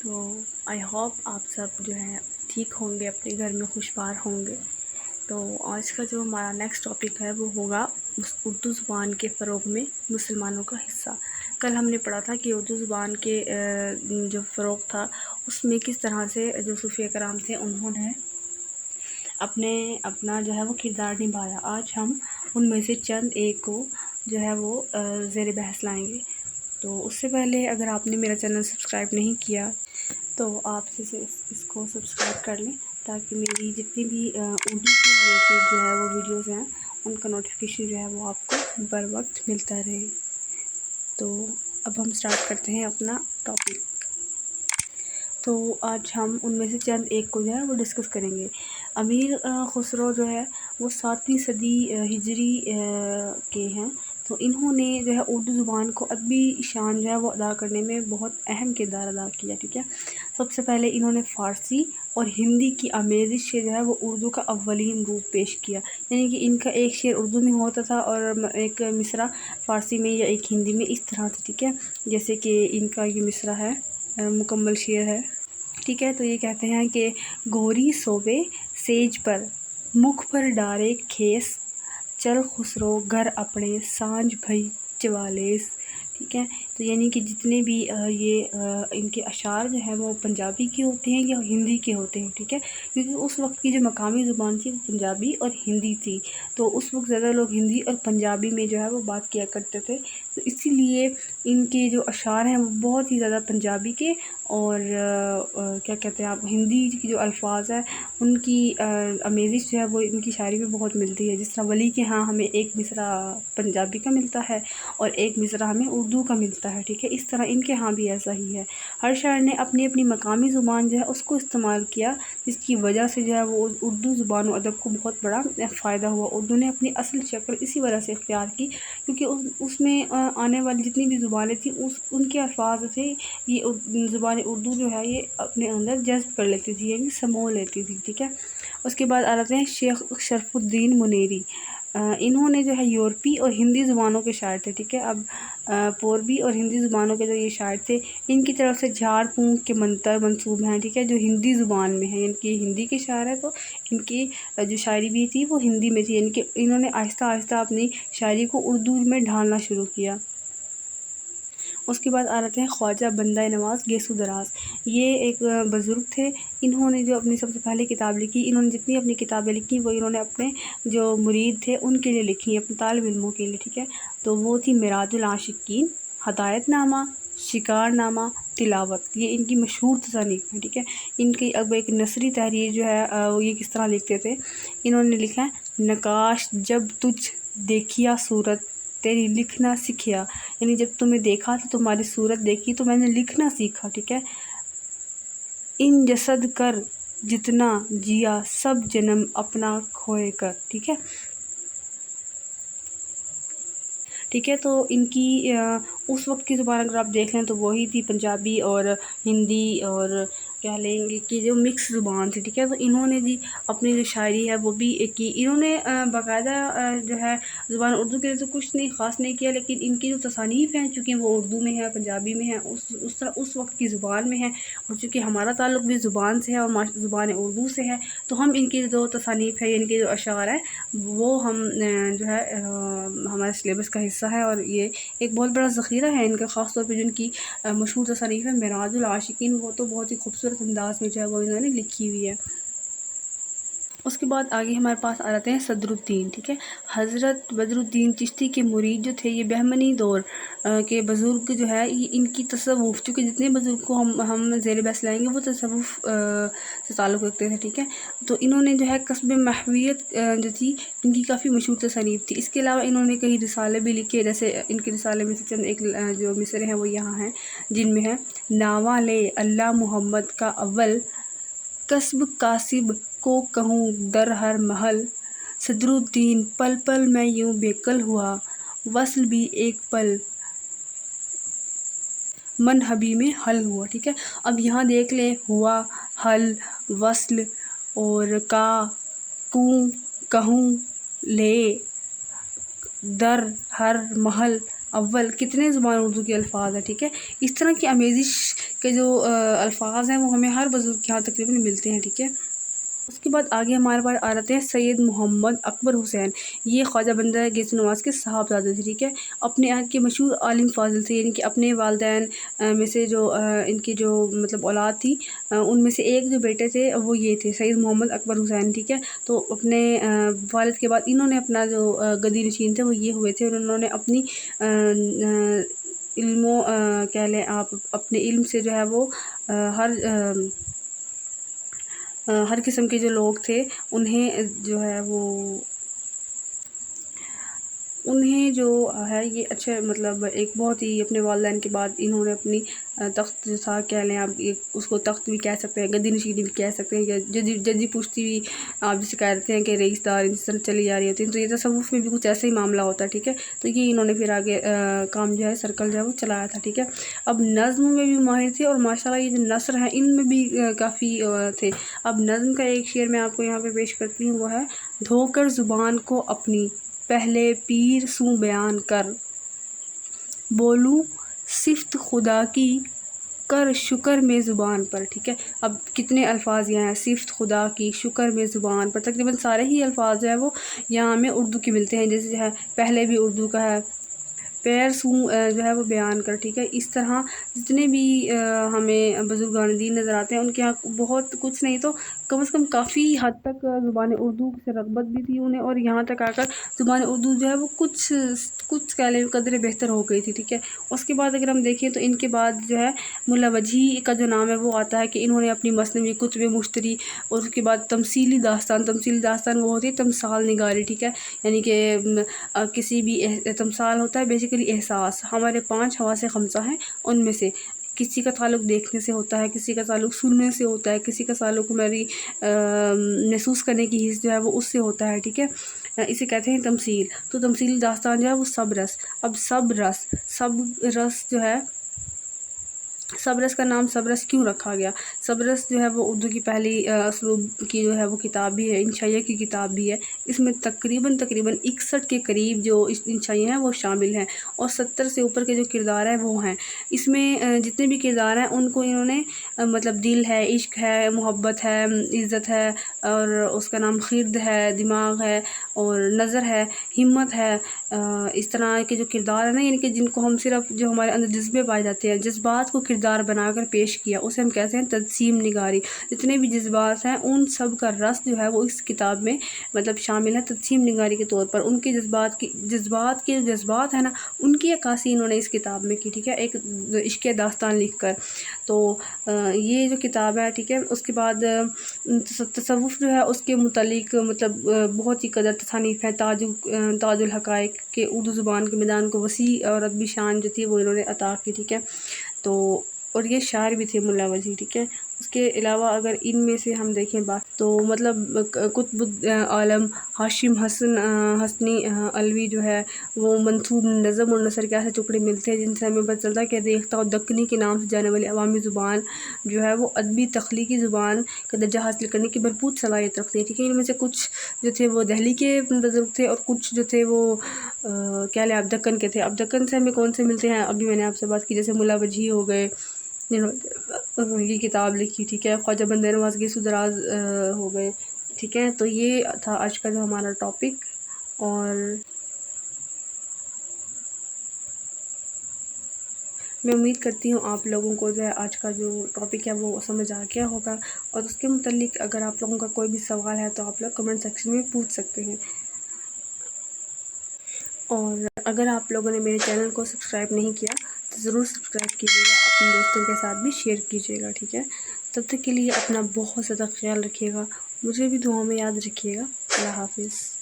تو I hope آپ سب جو ہے ٹھیک ہوں گے، اپنے گھر میں خوشبار ہوں گے۔ تو آج کا جو ہمارا نیکسٹ ٹاپک ہے وہ ہوگا اردو زبان کے فروغ میں مسلمانوں کا حصہ۔ کل ہم نے پڑھا تھا کہ اردو زبان کے جو فروغ تھا اس میں کس طرح سے جو صوفیہ کرام تھے انہوں نے اپنا جو ہے وہ کردار نبھایا۔ آج ہم ان میں سے چند ایک کو جو ہے وہ زیر بحث لائیں گے۔ تو اس سے پہلے اگر آپ نے میرا چینل سبسکرائب نہیں کیا تو آپ اس کو سبسکرائب کر لیں تاکہ میری جتنی بھی اردو سے ریلیٹڈ جو ہے وہ ویڈیوز ہیں ان کا نوٹیفیکیشن جو ہے وہ آپ کو بر وقت ملتا رہے۔ تو اب ہم سٹارٹ کرتے ہیں اپنا ٹاپک۔ تو آج ہم ان میں سے چند ایک کو جو ہے وہ ڈسکس کریں گے۔ امیر خسرو جو ہے وہ 7ویں صدی ہجری کے ہیں۔ تو انہوں نے جو ہے اردو زبان کو ادبی شان جو ہے وہ ادا کرنے میں بہت اہم کردار ادا کیا، ٹھیک ہے۔ سب سے پہلے انہوں نے فارسی اور ہندی کی آمیزش سے جو ہے وہ اردو کا اولین روپ پیش کیا، یعنی کہ ان کا ایک شعر اردو میں ہوتا تھا اور ایک مصرع فارسی میں یا ایک ہندی میں، اس طرح سے، ٹھیک ہے۔ جیسے کہ ان کا یہ مصرع ہے، مکمل شعر ہے، ٹھیک ہے۔ تو یہ کہتے ہیں کہ گوری صوبے سیج پر مکھ پر ڈارے کھیس، چل خسرو گھر اپنے سانجھ بھئی چوالیس، ٹھیک ہے۔ تو یعنی کہ جتنے بھی یہ ان کے اشعار جو ہیں وہ پنجابی کے ہوتے ہیں یا ہندی کے ہوتے ہیں، ٹھیک ہے، کیونکہ اس وقت کی جو مقامی زبان تھی وہ پنجابی اور ہندی تھی، تو اس وقت زیادہ لوگ ہندی اور پنجابی میں جو ہے وہ بات کیا کرتے تھے، تو اسی لیے ان کے جو اشعار ہیں وہ بہت ہی زیادہ پنجابی کے اور کیا کہتے ہیں آپ، ہندی کی جو الفاظ ہیں ان کی آمیزش جو ہے وہ ان کی شاعری میں بہت ملتی ہے۔ جس طرح ولی کے ہاں ہمیں ایک مصرع پنجابی کا ملتا ہے اور ایک مصرع ہمیں اردو کا ملتا ہے، ٹھیک ہے، اس طرح ان کے ہاں بھی ایسا ہی ہے۔ ہر شاعر نے اپنی اپنی مقامی زبان جو ہے اس کو استعمال کیا، جس کی وجہ سے جو ہے وہ اردو زبان و ادب کو بہت بڑا فائدہ ہوا۔ اردو نے اپنی اصل شکل اسی وجہ سے اختیار کی کیونکہ اس میں آنے والی جتنی بھی زبانیں تھیں ان کے الفاظ تھے، یہ زبان اردو جو ہے یہ اپنے اندر جذب کر لیتی تھی، یعنی سمو لیتی تھی، ٹھیک ہے۔ اس کے بعد آتے ہیں شیخ شرف الدین منیری۔ انہوں نے جو ہے یورپی اور ہندی زبانوں کے شاعر تھے، ٹھیک ہے۔ اب پوربی اور ہندی زبانوں کے جو یہ شاعر تھے ان کی طرف سے جھاڑ پھونک کے منتر منصوب ہیں، ٹھیک ہے، جو ہندی زبان میں ہیں، یعنی کہ ہندی کے شاعر ہیں تو ان کی جو شاعری بھی تھی وہ ہندی میں تھی، یعنی کہ انہوں نے آہستہ آہستہ اپنی شاعری کو اردو میں ڈھالنا شروع کیا۔ اس کے بعد آ رہتے ہیں خواجہ بندہ نواز گیسو دراز۔ یہ ایک بزرگ تھے، انہوں نے جو اپنی سب سے پہلی کتاب لکھی، انہوں نے جتنی اپنی کتابیں لکھی وہ انہوں نے اپنے جو مرید تھے ان کے لیے لکھی، اپنے طالب علموں کے لیے، ٹھیک ہے۔ تو وہ تھی معراج العاشقین، ہدایت نامہ، شکار نامہ، تلاوت، یہ ان کی مشہور تصانیف ہیں، ٹھیک ہے۔ ان کی اب ایک نثری تحریر جو ہے وہ یہ کس طرح لکھتے تھے، انہوں نے لکھا ہے نقاش جب تجھ دیکھیا صورت تیری لکھنا سیکھیا، یعنی جب تمہیں دیکھا تو تمہاری صورت دیکھی تو میں نے لکھنا سیکھا، ٹھیک ہے۔ ان جسد کر جتنا جیا سب جنم اپنا کھوئے کر، ٹھیک ہے، ٹھیک ہے۔ تو ان کی اس وقت کی زبان اگر آپ دیکھ لیں تو وہی تھی پنجابی اور ہندی اور کہہ لیں گے کہ جو مکس زبان تھی، ٹھیک ہے۔ تو انہوں نے جی اپنی جو شاعری ہے وہ بھی کی، انہوں نے باقاعدہ جو ہے زبان اردو کے لیے تو کچھ نہیں خاص نہیں کیا، لیکن ان کی جو تصانیف ہیں چونکہ وہ اردو میں ہے، پنجابی میں ہے، اس طرح اس وقت کی زبان میں ہے، اور چونکہ ہمارا تعلق بھی زبان سے ہے اور زبان اردو سے ہے، تو ہم ان کی جو تصانیف ہے، ان کے جو اشعار ہیں وہ ہم جو ہے ہمارے سلیبس کا حصہ ہے، اور یہ ایک بہت بڑا ذخیرہ ہے ان کا، خاص طور پہ جن کی مشہور تصانیف ہے معراج العاشقین، وہ تو بہت ہی خوبصورت انداز میں جو ہے وہ انہوں نے لکھی ہوئی ہے۔ اس کے بعد آگے ہمارے پاس آ جاتے ہیں صدر الدین، ٹھیک ہے۔ حضرت بدر الدین چشتی کے مرید جو تھے، یہ بہمنی دور کے بزرگ جو ہے، یہ ان کی تصوف، چونکہ جتنے بزرگ کو ہم زیر بحث لائیں گے وہ تصوف سے تعلق رکھتے تھے، ٹھیک ہے۔ تو انہوں نے جو ہے قصب محویت جو تھی ان کی کافی مشہور تصانیف تھی، اس کے علاوہ انہوں نے کئی رسالے بھی لکھے، جیسے ان کے رسالے میں سے چند ایک جو مصرے ہیں وہ یہاں ہیں، جن میں ہے ناواں لے اللہ محمد کا اول، کسب کاسب کو کہوں در ہر محل، صدر الدین پل پل میں یوں بےکل ہوا، وصل بھی ایک پل منہبی میں حل ہوا، ٹھیک ہے۔ اب یہاں دیکھ لیں، ہوا، حل، وصل اور کا، کوں، کہوں، لے، در، ہر، محل، اول، کتنے زبان اردو کے الفاظ ہیں، ٹھیک ہے۔ اس طرح کی آمیزش کے جو الفاظ ہیں وہ ہمیں ہر بزرگ کے یہاں تقریباً ملتے ہیں، ٹھیک ہے۔ اس کے بعد آگے ہمارے پاس آ جاتے ہیں سید محمد اکبر حسین۔ یہ خواجہ بندہ گیس نواز کے صاحبزادے تھے، ٹھیک ہے۔ اپنے عہد کے مشہور عالم فاضل تھے، یعنی کہ اپنے والدین میں سے جو ان کی جو مطلب اولاد تھی، ان میں سے ایک جو بیٹے تھے وہ یہ تھے سید محمد اکبر حسین، ٹھیک ہے۔ تو اپنے والد کے بعد انہوں نے اپنا جو گدی نشین تھے وہ یہ ہوئے تھے، اور انہوں نے اپنی علم و کہہ لیں آپ اپنے علم سے جو ہے وہ ہر قسم کے جو لوگ تھے انہیں جو ہے وہ یہ اچھے مطلب ایک بہت ہی اپنے والدین کے بعد انہوں نے اپنی تخت جو تھا کہہ لیں آپ اس کو تخت بھی کہہ سکتے ہیں، گدی نشینی بھی کہہ سکتے ہیں، یا جدی پوچھتی بھی آپ جسے کہتے ہیں کہ رئیس دار اس طرح چلی جا رہی ہوتی ہیں، تو یہ تصوف میں بھی کچھ ایسا ہی معاملہ ہوتا ہے، ٹھیک ہے۔ تو یہ انہوں نے پھر آگے کام جو ہے سرکل جو ہے وہ چلایا تھا، ٹھیک ہے۔ اب نظم میں بھی ماہر تھے، اور ماشاءاللہ یہ جو نثر ہیں ان میں بھی کافی تھے۔ اب نظم کا ایک شعر میں آپ کو یہاں پہ پیش کرتی ہوں، وہ ہے: دھو کر زبان کو اپنی پہلے پیر سوں بیان کر، بولوں صفت خدا کی کر شکر میں زبان پر، ٹھیک ہے۔ اب کتنے الفاظ یہاں ہیں: صفت خدا کی، شکر میں زبان پر، تقریباً سارے ہی الفاظ جو ہے وہ یہاں ہمیں اردو کے ملتے ہیں، جیسے ہے پہلے بھی اردو کا ہے، پیر سوں جو ہے وہ بیان کر، ٹھیک ہے۔ اس طرح جتنے بھی ہمیں بزرگان دین نظر آتے ہیں ان کے یہاں بہت کچھ نہیں تو کم از کم کافی حد تک زبان اردو سے رغبت بھی تھی انہیں، اور یہاں تک آ کر زبان اردو جو ہے وہ کچھ کہہ لیں قدر بہتر ہو گئی تھی، ٹھیک ہے۔ اس کے بعد اگر ہم دیکھیں تو ان کے بعد جو ہے ملا وجہی کا جو نام ہے وہ آتا ہے کہ انہوں نے اپنی مثنوی، کتب مشتری، اور اس کے بعد تمثیلی داستان وہ ہوتی ہے تمثال نگاری، ٹھیک ہے۔ یعنی کہ کسی بھی تمثال ہوتا ہے بیسیکلی احساس، ہمارے 5 حواس خمسہ ہیں، ان میں سے کسی کا تعلق دیکھنے سے ہوتا ہے، کسی کا تعلق سننے سے ہوتا ہے، کسی کا تعلق ہماری محسوس کرنے کی حس جو ہے وہ اس سے ہوتا ہے، ٹھیک ہے۔ اسے کہتے ہیں تمثیل۔ تو تمثیلی داستان جو ہے وہ سب رس۔ اب سب رس جو ہے، سب رس کا نام سب رس کیوں رکھا گیا؟ سب رس جو ہے وہ اردو کی پہلی اسلوب کی جو ہے وہ کتاب بھی ہے، انشائیہ کی کتاب بھی ہے۔ اس میں تقریباً 61 کے قریب جو انشائیہ ہیں وہ شامل ہیں، اور 70 سے اوپر کے جو کردار ہیں وہ ہیں۔ اس میں جتنے بھی کردار ہیں ان کو انہوں نے مطلب دل ہے، عشق ہے، محبت ہے، عزت ہے، اور اس کا نام خرد ہے، دماغ ہے، اور نظر ہے، ہمت ہے، اس طرح کے جو کردار ہیں نا، یعنی کہ جن کو ہم صرف جو ہمارے اندر جذبے پائے جاتے ہیں، جذبات کو کردار بنا کر پیش کیا، اسے ہم کہتے ہیں تجسیم نگاری۔ جتنے بھی جذبات ہیں ان سب کا رس جو ہے وہ اس کتاب میں مطلب شامل ہے تجسیم نگاری کے طور پر۔ ان کے جذبات ہیں نا، ان کی عکاسی انہوں نے اس کتاب میں کی، ٹھیک ہے، ایک عشق داستان لکھ کر۔ تو یہ جو کتاب ہے، ٹھیک ہے۔ اس کے بعد تصوف جو ہے اس کے متعلق مطلب بہت ہی قدر تصانیف ہیں۔ تاج الحقائق کے اردو زبان کے میدان کو وسیع اور ادبی شان جو تھی وہ انہوں نے عطا کی، ٹھیک ہے۔ تو اور یہ شاعر بھی تھے ملا وجہی، ٹھیک ہے۔ اس کے علاوہ اگر ان میں سے ہم دیکھیں بات تو مطلب قطب عالم ہاشم حسنی علوی جو ہے وہ منسوب نظم اور نثر کے ایسے ٹکڑے ملتے ہیں جن سے ہمیں پتہ چلتا ہے کہ ریختہ و دکنی کے نام سے جانے والی عوامی زبان جو ہے وہ ادبی تخلیقی زبان کا درجہ حاصل کرنے کی بھرپور صلاحیت رکھتی ہے، ٹھیک ہے۔ ان میں سے کچھ جو تھے وہ دہلی کے بزرگ تھے، اور کچھ جو تھے وہ کیا لیں آپ دکن کے تھے۔ اب دکن سے ہمیں کون سے ملتے ہیں؟ ابھی میں نے آپ سے بات کی، جیسے ملا وجہی ہو گئے، یہ کتاب لکھی، ٹھیک ہے۔ خواجہ بندہ نواز گیسو دراز ہو گئے، ٹھیک ہے۔ تو یہ تھا آج کا جو ہمارا ٹاپک، اور میں امید کرتی ہوں آپ لوگوں کو جو ہے آج کا جو ٹاپک ہے وہ سمجھ آ گیا ہوگا، اور اس کے متعلق اگر آپ لوگوں کا کوئی بھی سوال ہے تو آپ لوگ کمنٹ سیکشن میں پوچھ سکتے ہیں، اور اگر آپ لوگوں نے میرے چینل کو سبسکرائب نہیں کیا تو ضرور سبسکرائب کیجیے گا، اپنے دوستوں کے ساتھ بھی شیئر کیجیے گا، ٹھیک ہے۔ تب تک کے لیے اپنا بہت زیادہ خیال رکھیے گا، مجھے بھی دعاؤں میں یاد رکھیے گا۔ اللہ حافظ۔